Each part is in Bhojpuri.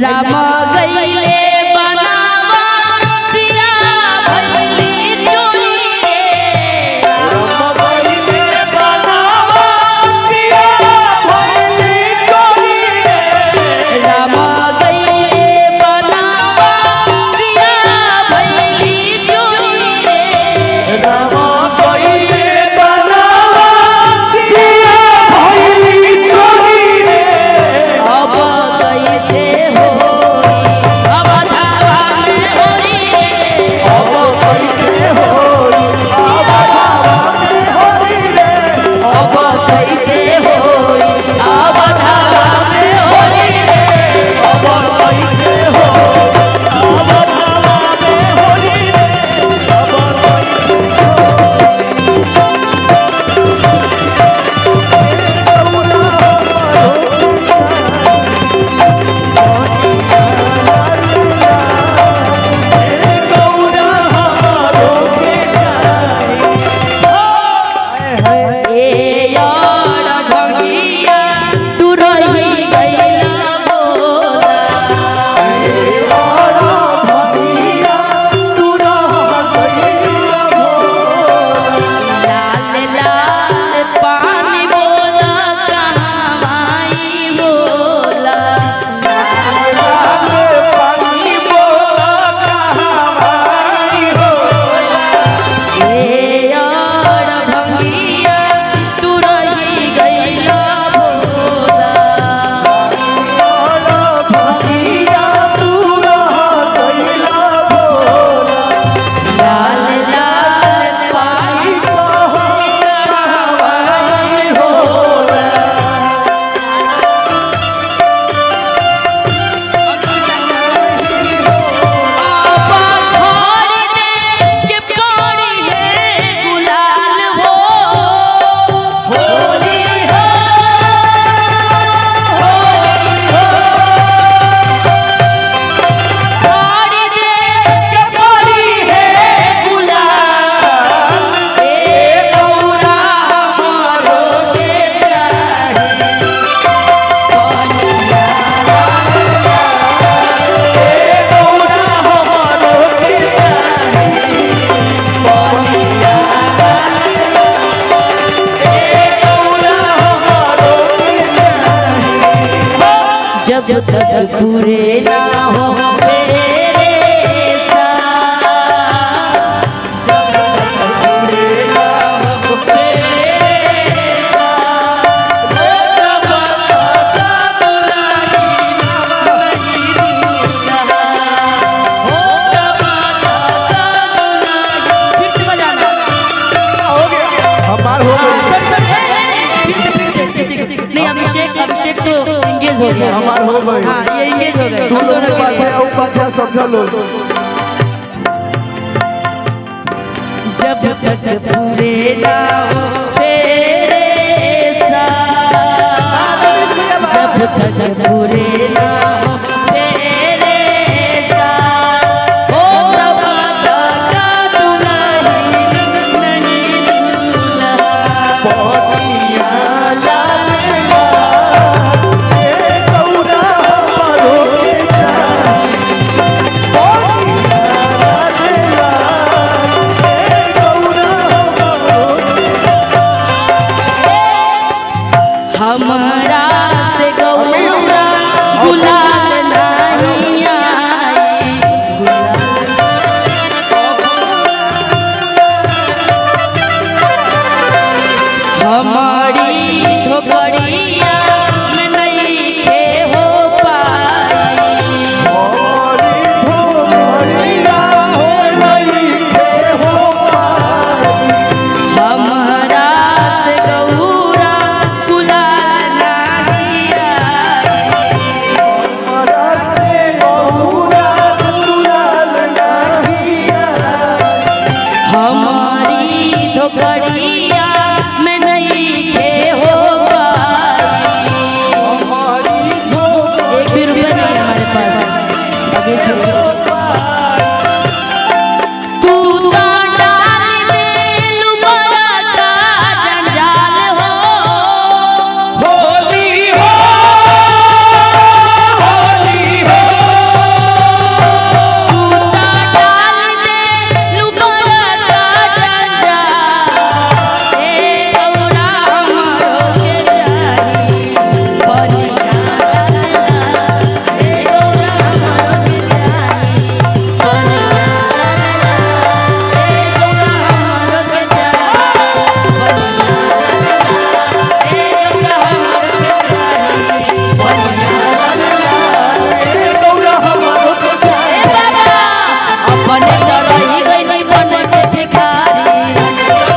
राम गईले बनावा सिया भइली चोरी रे। राम गईले बनावा सिया भइली चोरी रे। राम गईले बनावा सिया भइली चोरी रे। राम गईले बनावा सिया भइली चोरी रे। अब कैसे जब तक पूरे ना हो तेरे साथ, जब तक पूरे ना हो तेरे साथ, तब तक दुलारी नहीं दूल्हा, तब तक दुलारी। फिर से बजाना। इंगेज हो गया। हमार हो गई। हाँ ये इंगेज हो गए तू हम लोग दोनों के बात के लिए। है उपाध्याय समझ लो। जब तक पूरे ना हो तेरे साथ, जब तक पूरे ना हो तेरे साथ, ओ तब तक दुल्हन नहीं दूल्हा। पौनिया लाल ए गौरा हमारो के चाही। पौनिया लाला ए गौरा हमारो हमरा से गौरा गुलाल नहीं आई, गुलाल हमारी धोकड़िया में नहीं थे हो पाई। हमारी धोकड़िया हो नहीं के हो पाई। हमरा से गौरा गुलाल नहीं आई, हमारा से गौरा गुलाल नहीं आई। हमारी धोकड़िया में नहीं थे हो पाई। हमारी धोकड़िया एक भी रुपया नहीं है हमारे पास अभी छोड़ो। तू तो डाल दे लुबरा का जंजाल हो, होली हो होली हो तू तो डाल दे लुबरा का जंजाल। ए गौरा हमारो के चाही बढ़िया लाला, ए गौरा हमारो के चाही बढ़िया लाला, ए गौरा हमारो के चाही बढ़िया लाला, ए गौरा हमारो के चाही बढ़िया लाला। ए गौरा हमारो के चाही। ए बाबा अपने तो रही गई बन के भिखारी,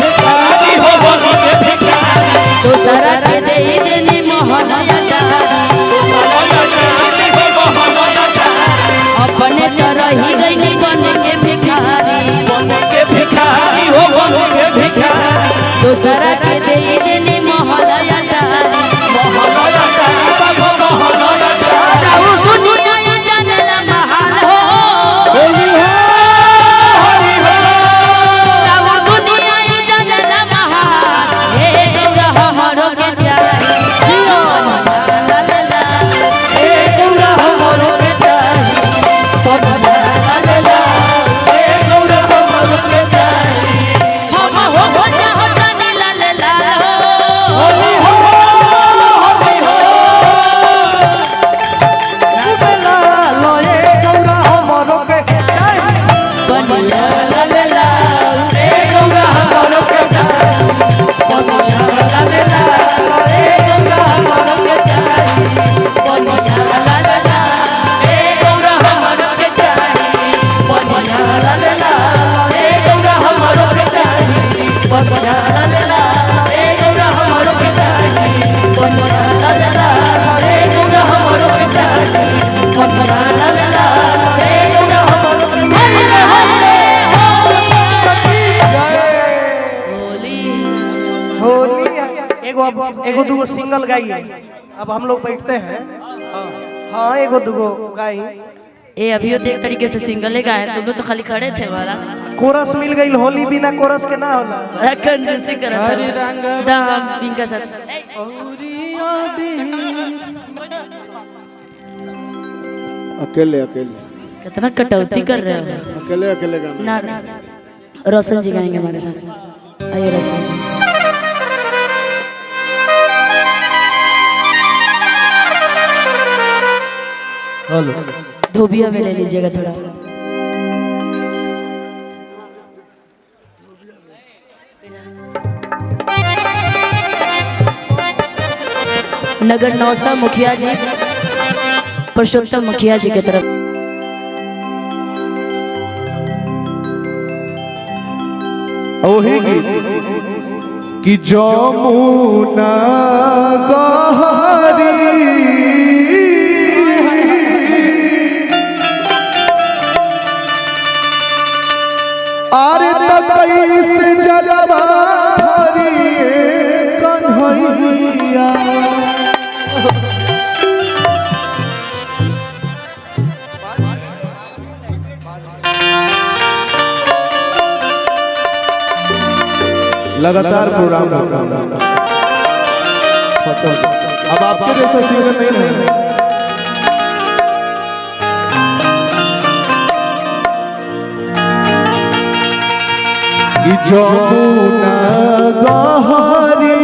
भिखारी हो बनो के भिखारी। दूसरा के दे देनी मोहनिया डारी। अपने तो रही गई बन के भिखारी, दूसरा के दे देनी मोहनिया डारी। ताऊ दुनिया ये जानला महाल हो, ताऊ दुनिया ये जानला महाल। हे गौरा हमारो के चाही बढ़िया लाला, हे गौरा हमारो के चाही बढ़िया लाला। हम हो चाहतनी लाल लाल हो, बढ़िया लाल लाल, हे गौरा हमारो के चाही बढ़िया लाल लाल, हे गौरा हमारो के चाही बढ़िया लाल लाल, हे गौरा हमारो के चाही बढ़िया लाल लाल, हे गौरा हमारो के चाही बढ़िया लाल लाल, हे गौरा हमारो के चाही बढ़िया लाल लाल, हे गौरा हमारो के चाही बढ़िया लाल लाल, हे गौरा हमारो के हरे होली होली एगो दूगो सिंगल गाइए। अब हम लोग बैठते हैं। हाँ एगो दूगो गाई। ए अभी तो एक तरीके से सिंगल ही गाए, तुम लोग तो खाली खड़े थे वाला कोरस मिल गई। होली बिना कोरस के ना होला। कंजूसी करा था दाम इनका साथ। अकेले अकेले कितना कटौती कर रहे हो। अकेले अकेले गाना ना रोशन जी गाएंगे हमारे साथ, आइए रोशन जी। हेलो धोबिया में ले लीजिएगा थोड़ा। नगर नौसा मुखिया जी, पुरुषोत्तम मुखिया जी की तरफ। ओही गीत कि जमुना गहरी कन्हैया लगातार प्रोग्राम अब आपके जैसा सिंगर नहीं है। जमुना गहरी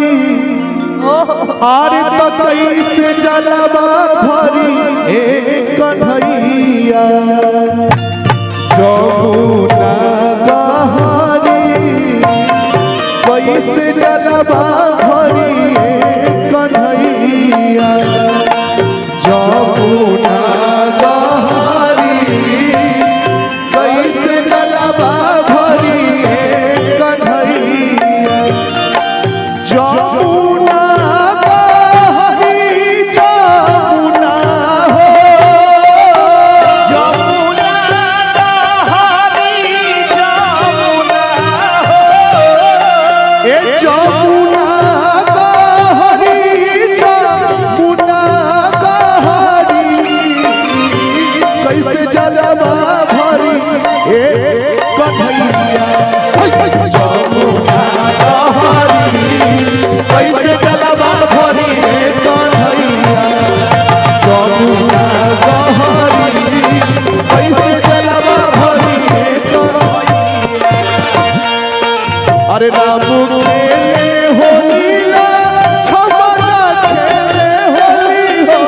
आर तो कैसे जलवा भरी ए कन्हैया जमुना गहरी कैसे जलवा भरी ए कन्हैया जमुना गहरी कैसे जलवा भरी जमुना गहरी जमुना हो जमुना गहरी जमुना हो ए जमुना गहरी जमुना गहरी कैसे जलवा भरी ए कन्हैया जमुना कैसे जलवा भरी ए कन्हैया जमुना गहरी कैसे जलवा भरी ए कन्हैया अरे राम खेले होली ला छमना खेले होली हो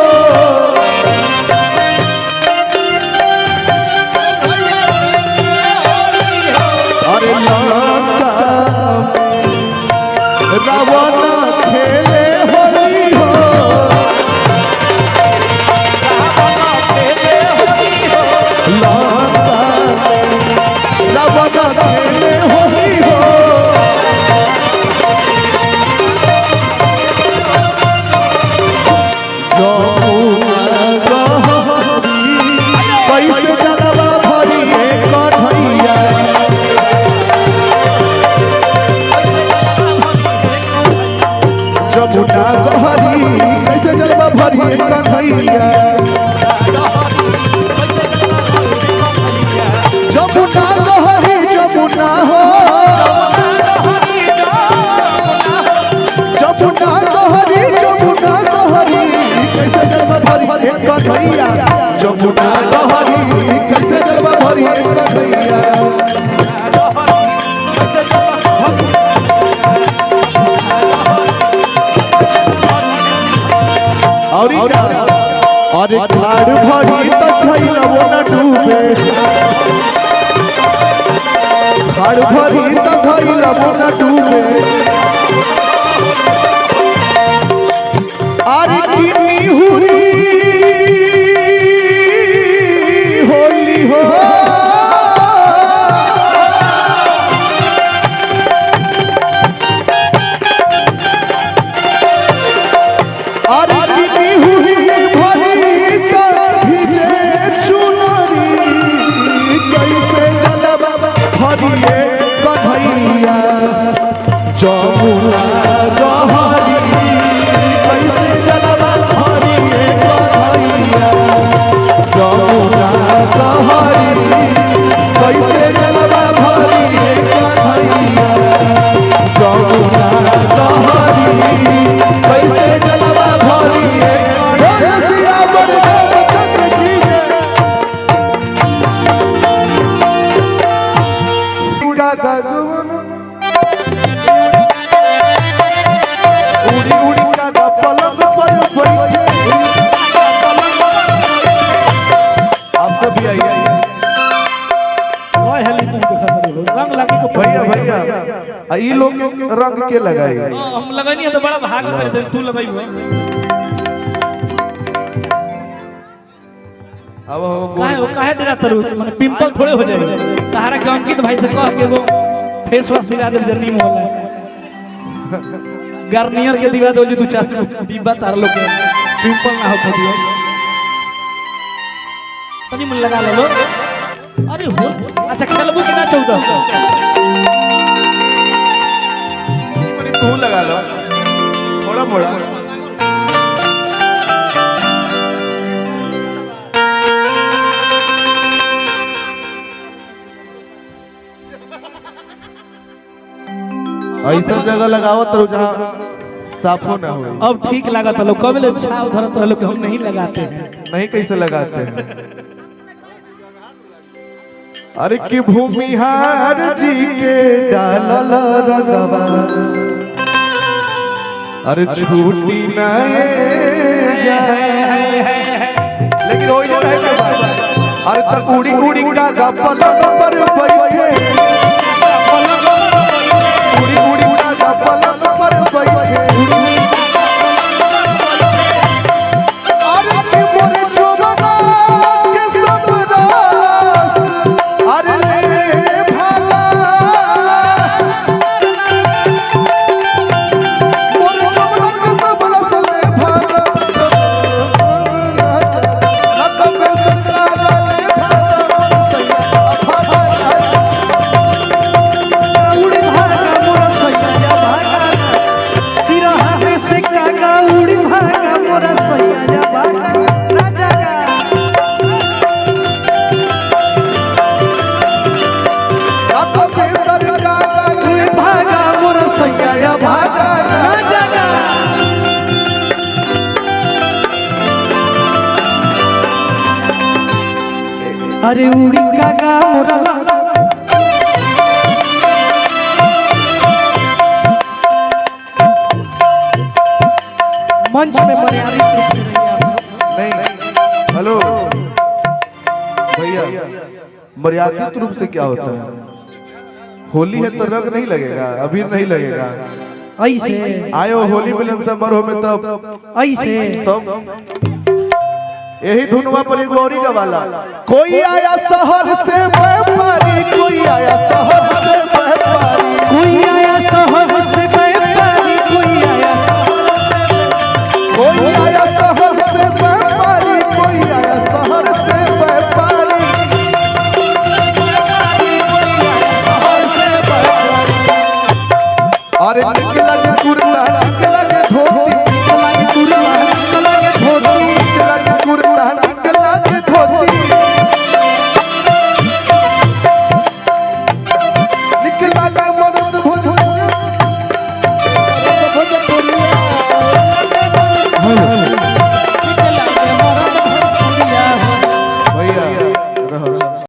अरे लंका रावण खेले होली हो रावण खेले होली हो लंका रावण खेले होली हो जमुना गहरी कैसे जलवा भरी ए कन्हैया जमुना गहरी कैसे जलवा भरी ए कन्हैया जमुना गहरी जमुना हो जमुना गहरी जमुना गहरी कैसे जलवा भरी ए कन्हैया जमुना गहरी कैसे जलवा भरी ए कन्हैया अरे खाड़ भरी तक वो न डूबे खाड़ भरी तक वो न डूबे अरे किन्नी हुरी होली हो जमुना गहरी कैसे जलवा भरी ए कन्हैया जमुना गहरी कैसे जलवा भरी ए कन्हैया जमुना गहरी कैसे जलवा भरी ए कन्हैया रामचंद्र की का गगन उड़ी उड़ी का पलंग पर बैठे आप सब भी आइए रंग लगे तो भैया भैया ई लोग के रंग के लगाई हम लगानी है तो बड़ा भाग कर तू लगाई हो अब काहे डरा तरु माने पिंपल थोड़े हो जाए तारा के अंकित भाई से कह के वो फेस वॉश दिला दे जर्नी में होला गार्नियर के दिवा दो जी दो चार डिब्बा तार लोग पिंपल ना हो खदियो तनी मन लगा लो अरे हो अच्छा खेलबू कि ना 14 तू लगा लो थोड़ा मोड़ा ऐसा जगह लगावत रहो जहाँ साफो ना हो। अब ठीक लगा था लोग कब ले छाव धरत रहे लोग हम नहीं लगाते हैं। नहीं कैसे लगाते हैं? अरे कि भूमिहार जी के डालल रगवा अरे छूटी नहीं जाए। लेकिन वही ना रहे के बाद अरे तकुड़ी कुड़ी का पलंग पर बैठे कुड़ी कुड़ी का पलंग पर बैठे अरे कि मोरे जोबना के सब रास अरे ले भागा मोरे जोबना के सब रास ले भागा ना कबे संगा ले भागा उड़ी भागा मोरा सैया भागा सिरहा में से कागा उड़ी भागा मोरा सैया भागा ना जागा उड़ी भागा मोरा सैया भागा ना जागा अरे उड़ी कागा मोरा ला मंच में मर्यादित रूप से रहिए आप लोग। नहीं हेलो भैया मर्यादित रूप से क्या होता है? होली है तो रंग नहीं लगेगा, अबीर नहीं लगेगा। ऐसे आयो होली मिलन समारोह में तब ऐसे यही धुनवा पर एक गौरी का वाला कोई आया शहर से व्यापारी कोई आया शहर से व्यापारी कोई आया शहर से व्यापारी कोई आया कोई आया शहर से व्यापारी कोई आया शहर से व्यापारी अरे निकला के कुर्ता निकला के धोती